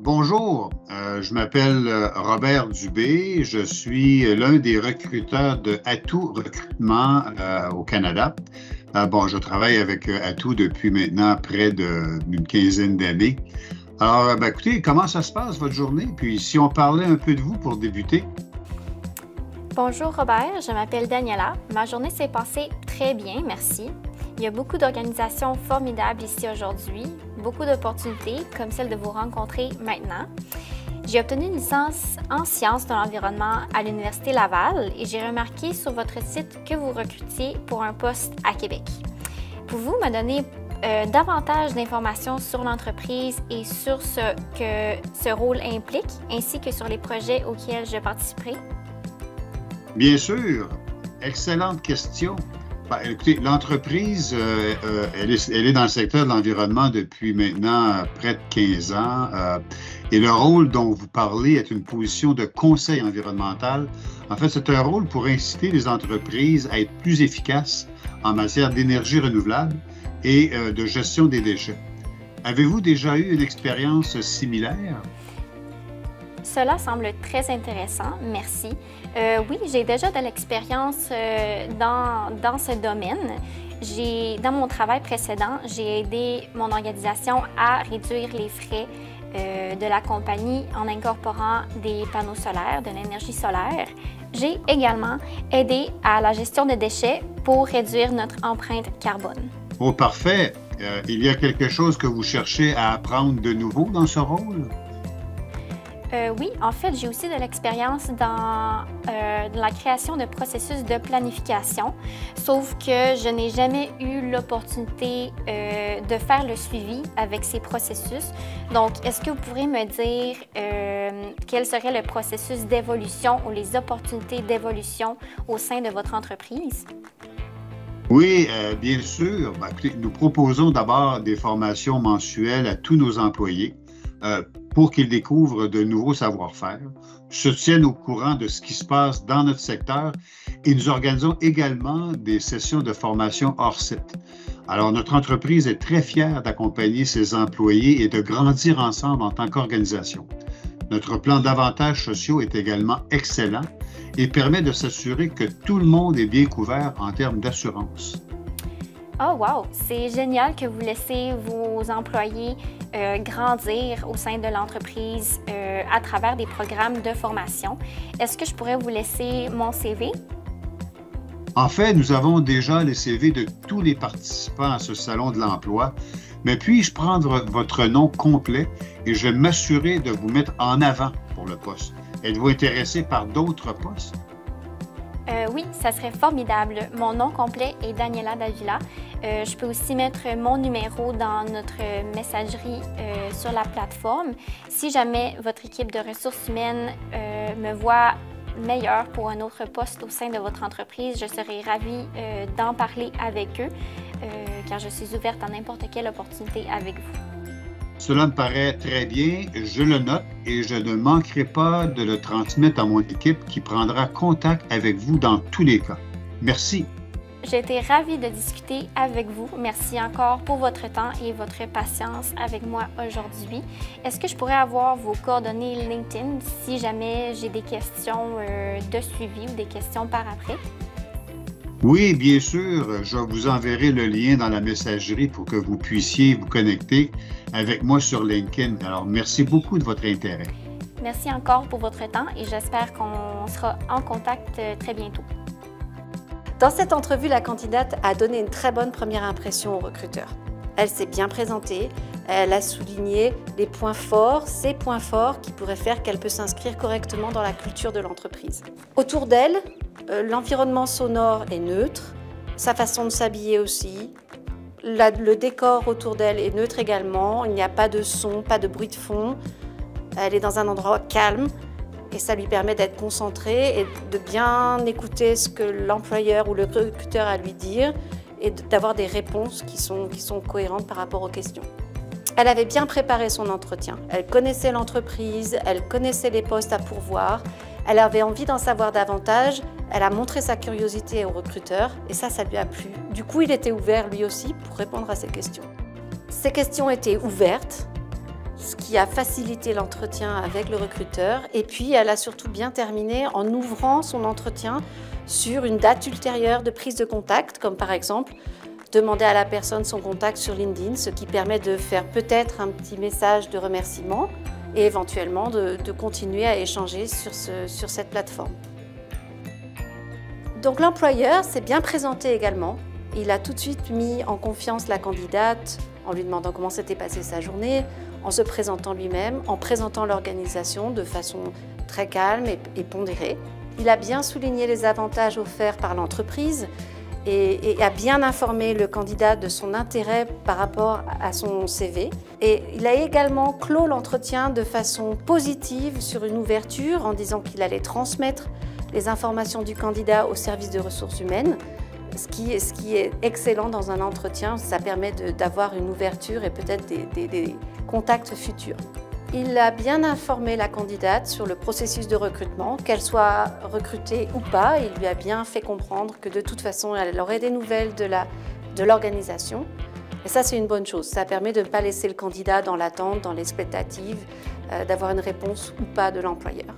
Bonjour, je m'appelle Robert Dubé, je suis l'un des recruteurs de Atout Recrutement au Canada. Je travaille avec Atout depuis maintenant près d'une quinzaine d'années. Alors, écoutez, comment ça se passe votre journée? Puis si on parlait un peu de vous pour débuter. Bonjour Robert, je m'appelle Daniela. Ma journée s'est passée très bien, merci. Il y a beaucoup d'organisations formidables ici aujourd'hui, beaucoup d'opportunités comme celle de vous rencontrer maintenant. J'ai obtenu une licence en sciences de l'environnement à l'Université Laval et j'ai remarqué sur votre site que vous recrutiez pour un poste à Québec. Pouvez-vous me donner davantage d'informations sur l'entreprise et sur ce que ce rôle implique, ainsi que sur les projets auxquels je participerai? Bien sûr, excellente question. Écoutez, l'entreprise, elle est dans le secteur de l'environnement depuis maintenant près de 15 ans. Et le rôle dont vous parlez est une position de conseil environnemental. En fait, c'est un rôle pour inciter les entreprises à être plus efficaces en matière d'énergie renouvelable et de gestion des déchets. Avez-vous déjà eu une expérience similaire? Cela semble très intéressant, merci. Oui, j'ai déjà de l'expérience dans ce domaine. Dans mon travail précédent, j'ai aidé mon organisation à réduire les frais de la compagnie en incorporant des panneaux solaires, de l'énergie solaire. J'ai également aidé à la gestion de déchets pour réduire notre empreinte carbone. Oh, parfait! Il y a quelque chose que vous cherchez à apprendre de nouveau dans ce rôle? Oui, en fait, j'ai aussi de l'expérience dans la création de processus de planification, sauf que je n'ai jamais eu l'opportunité de faire le suivi avec ces processus. Donc, est-ce que vous pourriez me dire quel serait le processus d'évolution ou les opportunités d'évolution au sein de votre entreprise? Oui, bien sûr. Écoutez, nous proposons d'abord des formations mensuelles à tous nos employés pour qu'ils découvrent de nouveaux savoir-faire, se tiennent au courant de ce qui se passe dans notre secteur et nous organisons également des sessions de formation hors site. Alors, notre entreprise est très fière d'accompagner ses employés et de grandir ensemble en tant qu'organisation. Notre plan d'avantages sociaux est également excellent et permet de s'assurer que tout le monde est bien couvert en termes d'assurance. Oh wow! C'est génial que vous laissez vos employés grandir au sein de l'entreprise à travers des programmes de formation. Est-ce que je pourrais vous laisser mon CV? En fait, nous avons déjà les CV de tous les participants à ce salon de l'emploi, mais puis-je prendre votre nom complet et je vais m'assurer de vous mettre en avant pour le poste? Êtes-vous intéressé par d'autres postes? Oui, ça serait formidable. Mon nom complet est Daniela Davila. Je peux aussi mettre mon numéro dans notre messagerie sur la plateforme. Si jamais votre équipe de ressources humaines me voit meilleure pour un autre poste au sein de votre entreprise, je serai ravie d'en parler avec eux, car je suis ouverte à n'importe quelle opportunité avec vous. Cela me paraît très bien, je le note et je ne manquerai pas de le transmettre à mon équipe qui prendra contact avec vous dans tous les cas. Merci. J'ai été ravie de discuter avec vous. Merci encore pour votre temps et votre patience avec moi aujourd'hui. Est-ce que je pourrais avoir vos coordonnées LinkedIn si jamais j'ai des questions de suivi ou des questions par après? Oui, bien sûr, je vous enverrai le lien dans la messagerie pour que vous puissiez vous connecter avec moi sur LinkedIn. Alors, merci beaucoup de votre intérêt. Merci encore pour votre temps et j'espère qu'on sera en contact très bientôt. Dans cette entrevue, la candidate a donné une très bonne première impression au recruteur. Elle s'est bien présentée, elle a souligné les points forts, ses points forts qui pourraient faire qu'elle peut s'inscrire correctement dans la culture de l'entreprise. Autour d'elle, l'environnement sonore est neutre, sa façon de s'habiller aussi, le décor autour d'elle est neutre également, il n'y a pas de son, pas de bruit de fond, elle est dans un endroit calme et ça lui permet d'être concentrée et de bien écouter ce que l'employeur ou le recruteur a à lui dire et d'avoir des réponses qui sont cohérentes par rapport aux questions. Elle avait bien préparé son entretien, elle connaissait l'entreprise, elle connaissait les postes à pourvoir, elle avait envie d'en savoir davantage, elle a montré sa curiosité au recruteur et ça lui a plu. Du coup, il était ouvert lui aussi pour répondre à ces questions. Ces questions étaient ouvertes, ce qui a facilité l'entretien avec le recruteur. Et puis, elle a surtout bien terminé en ouvrant son entretien sur une date ultérieure de prise de contact, comme par exemple demander à la personne son contact sur LinkedIn, ce qui permet de faire peut-être un petit message de remerciement et éventuellement de continuer à échanger sur cette plateforme. Donc l'employeur s'est bien présenté également. Il a tout de suite mis en confiance la candidate en lui demandant comment s'était passée sa journée, en se présentant lui-même, en présentant l'organisation de façon très calme et pondérée. Il a bien souligné les avantages offerts par l'entreprise et a bien informé le candidat de son intérêt par rapport à son CV. Et il a également clos l'entretien de façon positive sur une ouverture en disant qu'il allait transmettre les informations du candidat au service de ressources humaines, ce qui est excellent dans un entretien. Ça permet d'avoir une ouverture et peut-être des contacts futurs. Il a bien informé la candidate sur le processus de recrutement, qu'elle soit recrutée ou pas. Il lui a bien fait comprendre que de toute façon, elle aurait des nouvelles de l'organisation. Et ça, c'est une bonne chose. Ça permet de ne pas laisser le candidat dans l'attente, dans l'expectative, d'avoir une réponse ou pas de l'employeur.